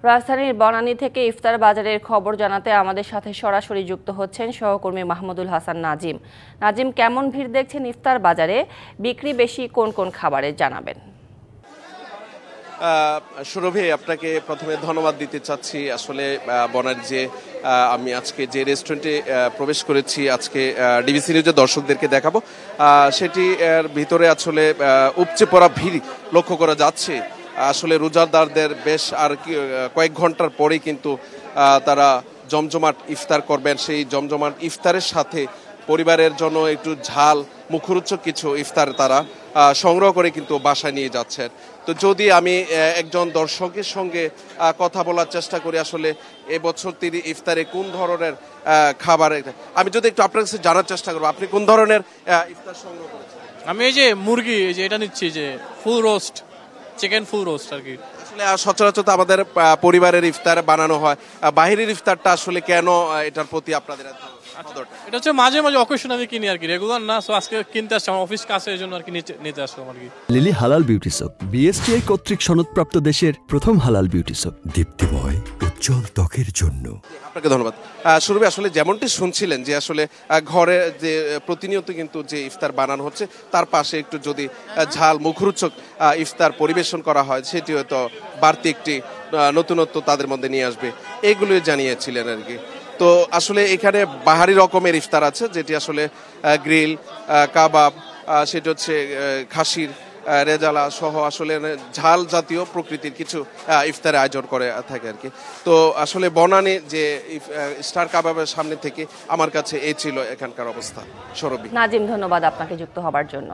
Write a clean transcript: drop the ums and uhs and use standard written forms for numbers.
রাজধানীর বনানী থেকে ইফতার বাজারের খবর জানাতে আমাদের সাথে সরাসরি যুক্ত হচ্ছেন সহকর্মী মাহমুদুল হাসান নাজিম। নাজিম, কেমন ভিড় দেখছেন ইফতার বাজারে? বিক্রি বেশি কোন কোন খাবারে জানাবেন। সুরভি, আপনাকে প্রথমে ধন্যবাদ দিতে চাচ্ছি। আসলে বনানী যে আমি আজকে যে রেস্টুরেন্টে প্রবেশ করেছি, আজকে ডিবিসি নিউজের দর্শকদেরকে দেখাবো, সেটি এর ভিতরে আসলে উপচে পড়া ভিড় লক্ষ্য করা যাচ্ছে। আসলে রোজাদারদের বেশ আর কয়েক ঘন্টার পরেই কিন্তু তারা জমজমাট ইফতার করবেন। সেই জমজমাট ইফতারের সাথে পরিবারের জন্য একটু ঝাল মুখরোচক কিছু ইফতার তারা সংগ্রহ করে কিন্তু বাসায় নিয়ে যাচ্ছেন। তো যদি আমি একজন দর্শকের সঙ্গে কথা বলার চেষ্টা করি, আসলে এবছর তিনি ইফতারে কোন ধরনের খাবার, আমি যদি একটু আপনার কাছে জানার চেষ্টা করবো, আপনি কোন ধরনের ইফতার সংগ্রহ করেছেন? আমি এই যে মুরগি, এই যে এটা নিচ্ছি, যে ফুল রোস্ট, চিকেন ফুল রোস্ট আর কি। আসলে সচরাচর আমাদের পরিবারের ইফতার বানানো হয়, বাহিরের ইফতারটা আসলে কেন এটার প্রতি আপনাদের এটা হচ্ছে মাঝে মাঝে অকেশন আমি কিনি আর কি, রেগুলার না। সো আজকে কিনতে আসছি, আমার অফিস কাছে, এই জন্য আর কি নিতে আসলাম আর কি। লিলি হালাল বিউটি সোপ, বিএসটিআই কর্তৃক সনদপ্রাপ্ত দেশের প্রথম হালাল বিউটি সোপ, দীপ্তিময় উজ্জ্বল ত্বকের জন্য। আপনাকে ধন্যবাদ। সুরভি, আসলে যেমনটি শুনছিলেন যে আসলে ঘরে যে প্রতিনিয়ত কিন্তু যে ইফতার বানানো হচ্ছে, তার পাশে একটু যদি ঝাল মুখরোচক ইফতার পরিবেশন করা হয়, সেটি হয়তো বাড়তি একটি নতুনত্ব তাদের মধ্যে নিয়ে আসবে, এগুলো জানিয়েছিলেন আর কি। তো আসলে এখানে বাহারি রকমের ইফতার আছে, যেটি আসলে গ্রিল, কাবাব, সেটা হচ্ছে খাসির রেজালা সহ আসলে ঝাল জাতীয় প্রকৃতির কিছু ইফতারের আয়োজন করে থাকে আর কি। তো আসলে বনানী যে স্টার কাবাবের সামনে থেকে আমার কাছে এই ছিল এখানকার অবস্থা। সরবি নাজিম, ধন্যবাদ আপনাকে যুক্ত হবার জন্য।